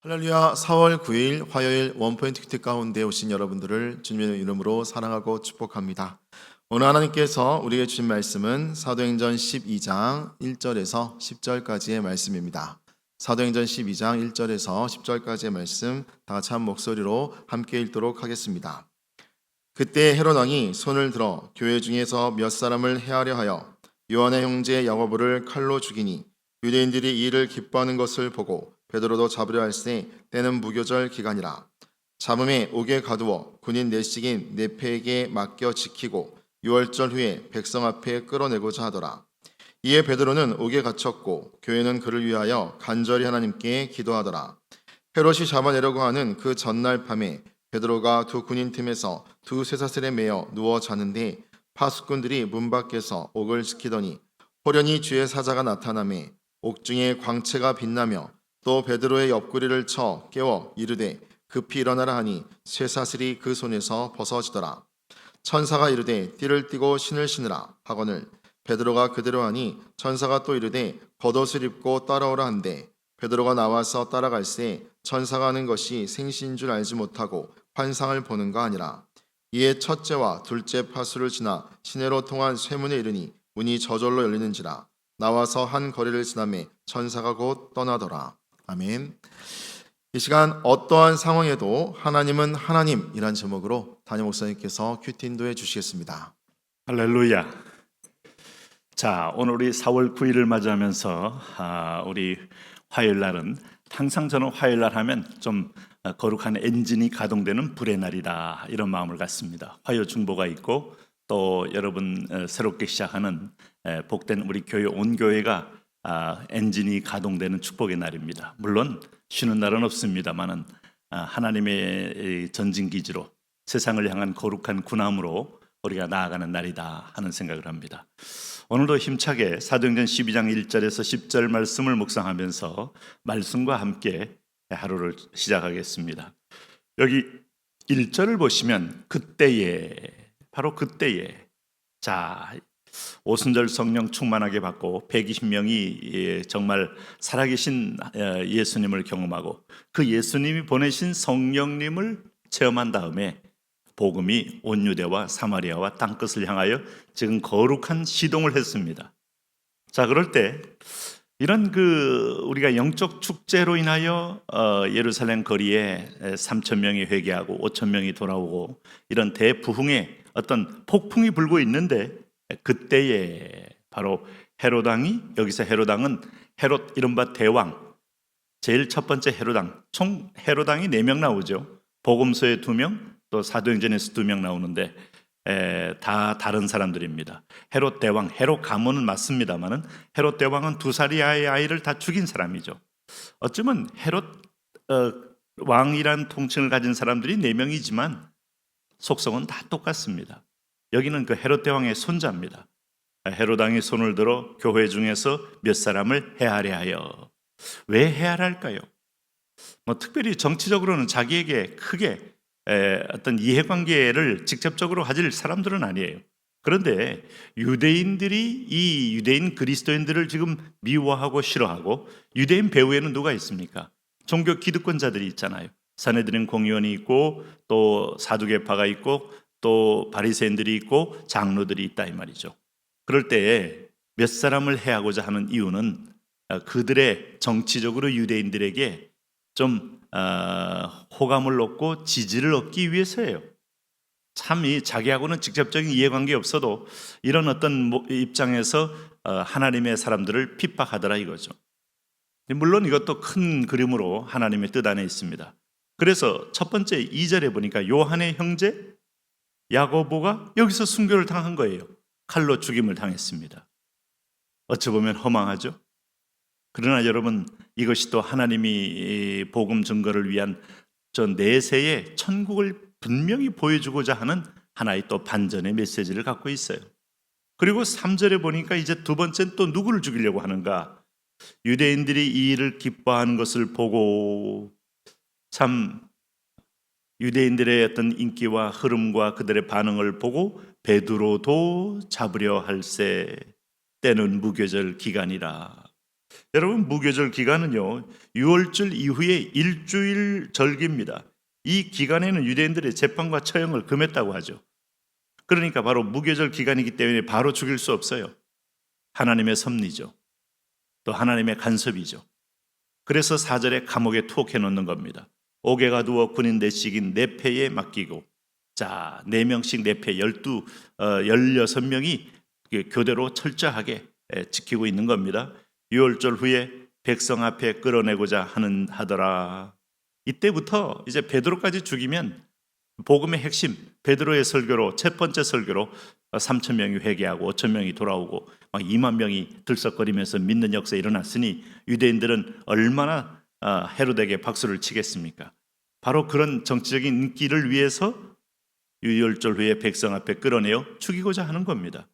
할렐루야. 4월 9일 화요일 원포인트 큐티 가운데 오신 여러분들을 주님의 이름으로 사랑하고 축복합니다. 오늘 하나님께서 우리에게 주신 말씀은 사도행전 12장 1절에서 10절까지의 말씀입니다. 사도행전 12장 1절에서 10절까지의 말씀 다 같이 한 목소리로 함께 읽도록 하겠습니다. 그때 헤롯 왕이 손을 들어 교회 중에서 몇 사람을 해하려 하여 요한의 형제 야고보를 칼로 죽이니 유대인들이 이 일을 기뻐하는 것을 보고 베드로도 잡으려 할세 때는 무교절 기간이라. 잡음에 옥에 가두어 군인 내식인 네페에게 맡겨 지키고 유월절 후에 백성 앞에 끌어내고자 하더라. 이에 베드로는 옥에 갇혔고 교회는 그를 위하여 간절히 하나님께 기도하더라. 헤롯이 잡아내려고 하는 그 전날 밤에 베드로가 두 군인 틈에서 두 쇠사슬에 매여 누워 자는데 파수꾼들이 문 밖에서 옥을 지키더니 호련히 주의 사자가 나타나매 옥중에 광채가 빛나며 또 베드로의 옆구리를 쳐 깨워 이르되 급히 일어나라 하니 쇠사슬이 그 손에서 벗어지더라. 천사가 이르되 띠를 띠고 신을 신으라 하거늘 베드로가 그대로 하니 천사가 또 이르되 겉옷을 입고 따라오라 한대 베드로가 나와서 따라갈새 천사가 하는 것이 생시인 줄 알지 못하고 환상을 보는가 아니라. 이에 첫째와 둘째 파수를 지나 시내로 통한 쇠문에 이르니 문이 저절로 열리는지라. 나와서 한 거리를 지나매 천사가 곧 떠나더라. 아멘. 이 시간 어떠한 상황에도 하나님은 하나님이란 제목으로 담임 목사님께서 큐티 인도해 주시겠습니다. 할렐루야. 자, 오늘 우리 4월 9일을 맞이하면서 우리 화요일 날은 항상 저는 화요일 날 하면 좀 거룩한 엔진이 가동되는 불의 날이다 이런 마음을 갖습니다. 화요 중보가 있고 또 여러분 새롭게 시작하는 복된 우리 교회 온 교회가 엔진이 가동되는 축복의 날입니다. 물론 쉬는 날은 없습니다만은 하나님의 전진기지로 세상을 향한 거룩한 군함으로 우리가 나아가는 날이다 하는 생각을 합니다. 오늘도 힘차게 사도행전 12장 1절에서 10절 말씀을 묵상하면서 말씀과 함께 하루를 시작하겠습니다. 여기 1절을 보시면 그때에, 바로 그때에, 자, 오순절 성령 충만하게 받고 120명이 정말 살아계신 예수님을 경험하고 그 예수님이 보내신 성령님을 체험한 다음에 복음이 온 유대와 사마리아와 땅끝을 향하여 지금 거룩한 시동을 했습니다. 자, 그럴 때 이런 우리가 영적 축제로 인하여 예루살렘 거리에 3,000명이 회개하고 5,000명이 돌아오고 이런 대부흥의 어떤 폭풍이 불고 있는데 그때에 바로 헤롯 왕이, 여기서 헤롯 왕은 헤롯 이른바 대왕, 제일 첫 번째 헤롯 왕, 총 헤롯 왕이 4명 나오죠. 복음서에 2명, 또 사도행전에서 2명 나오는데 다 다른 사람들입니다. 헤롯 대왕, 헤롯 가문은 맞습니다만은 헤롯 대왕은 2살의 아이를 다 죽인 사람이죠. 어쩌면 헤롯 왕이란 통칭을 가진 사람들이 4명이지만 속성은 다 똑같습니다. 여기는 그 헤롯 대왕의 손자입니다. 헤롯 왕이 손을 들어 교회 중에서 몇 사람을 해하려 하여. 왜 해하려 할까요? 특별히 정치적으로는 자기에게 크게 어떤 이해관계를 직접적으로 가질 사람들은 아니에요. 그런데 유대인들이 이 유대인 그리스도인들을 지금 미워하고 싫어하고, 유대인 배후에는 누가 있습니까? 종교 기득권자들이 있잖아요. 산헤드린 공의원이 있고 또 사두개파가 있고 또 바리새인들이 있고 장로들이 있다 이 말이죠. 그럴 때에 몇 사람을 해하고자 하는 이유는 그들의 정치적으로 유대인들에게 좀 호감을 얻고 지지를 얻기 위해서예요. 참 이 자기하고는 직접적인 이해관계 없어도 이런 어떤 입장에서 하나님의 사람들을 핍박하더라 이거죠. 물론 이것도 큰 그림으로 하나님의 뜻 안에 있습니다. 그래서 첫 번째 2절에 보니까 요한의 형제 야고보가 여기서 순교를 당한 거예요. 칼로 죽임을 당했습니다. 어찌 보면 허망하죠. 그러나 여러분, 이것이 또 하나님이 복음 증거를 위한 저 내세의 천국을 분명히 보여주고자 하는 하나의 또 반전의 메시지를 갖고 있어요. 그리고 3절에 보니까 이제 두 번째는 또 누구를 죽이려고 하는가? 유대인들이 이 일을 기뻐하는 것을 보고, 참 유대인들의 어떤 인기와 흐름과 그들의 반응을 보고 베드로도 잡으려 할세 때는 무교절 기간이라. 여러분, 무교절 기간은요 6월절 이후에 일주일 절기입니다. 이 기간에는 유대인들의 재판과 처형을 금했다고 하죠. 그러니까 바로 무교절 기간이기 때문에 바로 죽일 수 없어요. 하나님의 섭리죠. 또 하나님의 간섭이죠. 그래서 4절에 감옥에 투옥해 놓는 겁니다. 옥에가 두어 군인 넷씩인 네 패에 맡기고, 자, 4명씩 4패 16명이 교대로 철저하게 지키고 있는 겁니다. 6월절 후에 백성 앞에 끌어내고자 하더라. 이때부터 이제 베드로까지 죽이면 복음의 핵심, 베드로의 설교로, 첫 번째 설교로 3,000명이 회개하고 5,000명이 돌아오고 막 2만 명이 들썩거리면서 믿는 역사가 일어났으니 유대인들은 얼마나 헤롯에게 박수를 치겠습니까? 바로 그런 정치적인 인기를 위해서 6월절 후에 백성 앞에 끌어내어 죽이고자 하는 겁니다.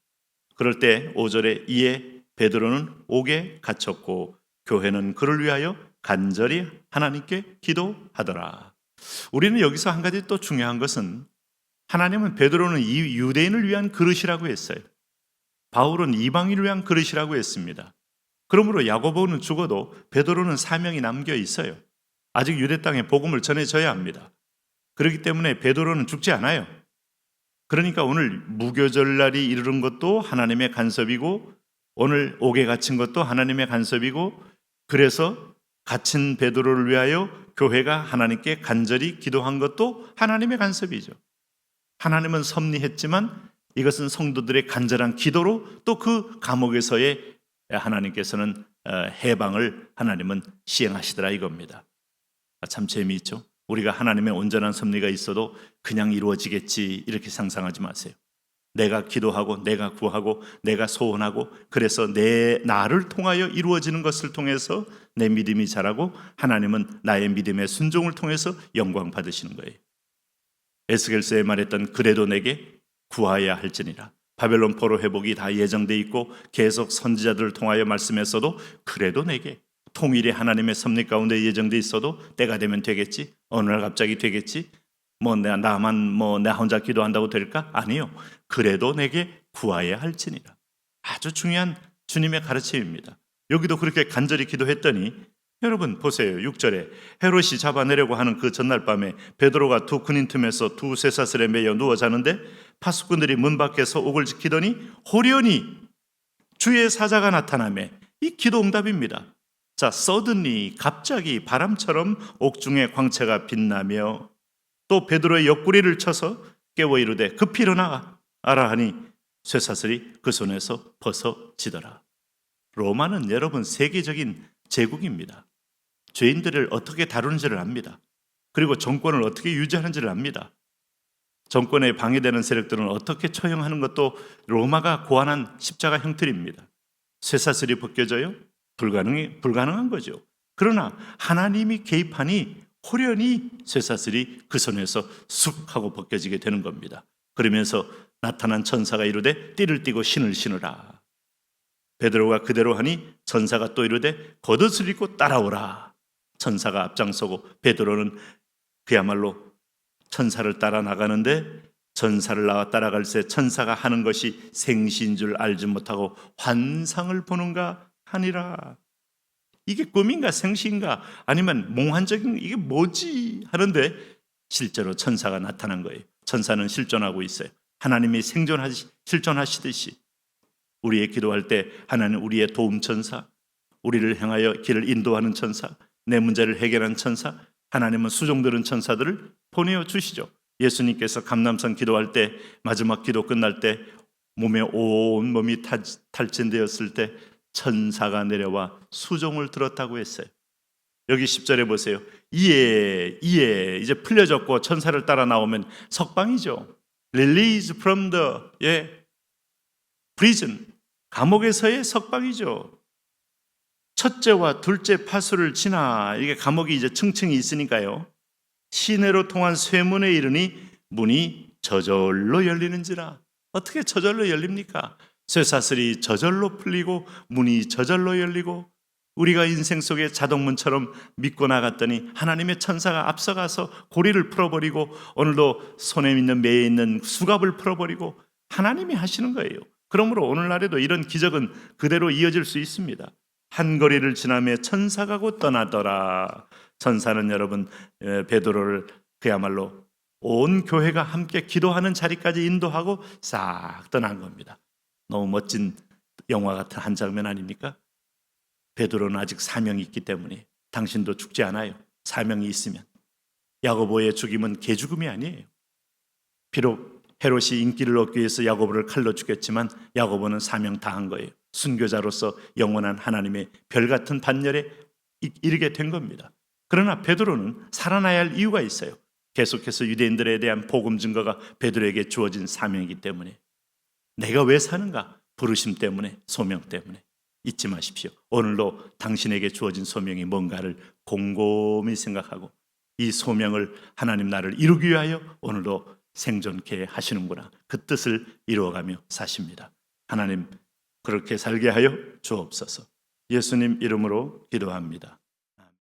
그럴 때 5절에 이에 베드로는 옥에 갇혔고 교회는 그를 위하여 간절히 하나님께 기도하더라. 우리는 여기서 한 가지 또 중요한 것은 하나님은 베드로는 이 유대인을 위한 그릇이라고 했어요. 바울은 이방인을 위한 그릇이라고 했습니다. 그러므로 야고보는 죽어도 베드로는 사명이 남겨 있어요. 아직 유대 땅에 복음을 전해져야 합니다. 그렇기 때문에 베드로는 죽지 않아요. 그러니까 오늘 무교절날이 이르는 것도 하나님의 간섭이고 오늘 옥에 갇힌 것도 하나님의 간섭이고 그래서 갇힌 베드로를 위하여 교회가 하나님께 간절히 기도한 것도 하나님의 간섭이죠. 하나님은 섭리했지만 이것은 성도들의 간절한 기도로 또 그 감옥에서의 하나님께서는 해방을 하나님은 시행하시더라 이겁니다. 참 재미있죠. 우리가 하나님의 온전한 섭리가 있어도 그냥 이루어지겠지 이렇게 상상하지 마세요. 내가 기도하고 내가 구하고 내가 소원하고 그래서 나를 통하여 이루어지는 것을 통해서 내 믿음이 자라고 하나님은 나의 믿음의 순종을 통해서 영광 받으시는 거예요. 에스겔서에 말했던 그래도 내게 구하여야 할지니라. 바벨론 포로 회복이 다 예정돼 있고 계속 선지자들을 통하여 말씀했어도 그래도 내게 통일이 하나님의 섭리 가운데 예정돼 있어도 때가 되면 되겠지. 어느 날 갑자기 되겠지. 나 혼자 기도한다고 될까? 아니요. 그래도 내게 구하여야 할지니라. 아주 중요한 주님의 가르침입니다. 여기도 그렇게 간절히 기도했더니 여러분 보세요. 6절에 헤롯이 잡아내려고 하는 그 전날 밤에 베드로가 두 군인 틈에서 두 쇠사슬에 매여 누워 자는데 파수꾼들이 문 밖에서 옥을 지키더니 호련히 주의 사자가 나타나매 이 기도 응답입니다. 자, suddenly 갑자기 바람처럼 옥중의 광채가 빛나며 또 베드로의 옆구리를 쳐서 깨워 이르되 급히 일어나라 하니 쇠사슬이 그 손에서 벗어지더라. 로마는 여러분 세계적인 제국입니다. 죄인들을 어떻게 다루는지를 압니다. 그리고 정권을 어떻게 유지하는지를 압니다. 정권에 방해되는 세력들은 어떻게 처형하는 것도 로마가 고안한 십자가 형틀입니다. 쇠사슬이 벗겨져요? 불가능한 거죠. 그러나 하나님이 개입하니 호련히 쇠사슬이 그 손에서 쑥 하고 벗겨지게 되는 겁니다. 그러면서 나타난 천사가 이르되 띠를 띠고 신을 신으라. 베드로가 그대로 하니 천사가 또 이르되 겉옷을 입고 따라오라. 천사가 앞장서고 베드로는 그야말로 천사를 따라 나가는데 천사를 따라갈새 천사가 하는 것이 생시인 줄 알지 못하고 환상을 보는가 하니라. 이게 꿈인가 생시인가 아니면 몽환적인 이게 뭐지 하는데 실제로 천사가 나타난 거예요. 천사는 실존하고 있어요. 하나님이 실존하시듯이 우리의 기도할 때 하나님 우리의 도움 천사, 우리를 향하여 길을 인도하는 천사, 내 문제를 해결하는 천사, 하나님은 수종들은 천사들을 보내어 주시죠. 예수님께서 감람산 기도할 때 마지막 기도 끝날 때 몸에 온 몸이 탈진되었을 때 천사가 내려와 수종을 들었다고 했어요. 여기 10절에 보세요. 이에 이제 풀려졌고 천사를 따라 나오면 석방이죠. Release from the prison. 감옥에서의 석방이죠. 첫째와 둘째 파수를 지나 이게 감옥이 이제 층층이 있으니까요. 시내로 통한 쇠문에 이르니 문이 저절로 열리는지라. 어떻게 저절로 열립니까? 쇠사슬이 저절로 풀리고 문이 저절로 열리고 우리가 인생 속에 자동문처럼 믿고 나갔더니 하나님의 천사가 앞서가서 고리를 풀어버리고 오늘도 손에 있는 매에 있는 수갑을 풀어버리고 하나님이 하시는 거예요. 그러므로 오늘날에도 이런 기적은 그대로 이어질 수 있습니다. 한 거리를 지나며 천사가 곧 떠나더라. 천사는 여러분 베드로를 그야말로 온 교회가 함께 기도하는 자리까지 인도하고 싹 떠난 겁니다. 너무 멋진 영화 같은 한 장면 아닙니까? 베드로는 아직 사명이 있기 때문에 당신도 죽지 않아요. 사명이 있으면. 야고보의 죽임은 개죽음이 아니에요. 비록 헤롯이 인기를 얻기 위해서 야고보를 칼로 죽였지만 야고보는 사명 다한 거예요. 순교자로서 영원한 하나님의 별 같은 반열에 이르게 된 겁니다. 그러나 베드로는 살아나야 할 이유가 있어요. 계속해서 유대인들에 대한 복음 증거가 베드로에게 주어진 사명이기 때문에. 내가 왜 사는가? 부르심 때문에, 소명 때문에. 잊지 마십시오. 오늘도 당신에게 주어진 소명이 뭔가를 곰곰이 생각하고 이 소명을 하나님 나를 이루기 위하여 오늘도 생존케 하시는구나. 그 뜻을 이루어가며 사십니다. 하나님 그렇게 살게 하여 주옵소서. 예수님 이름으로 기도합니다.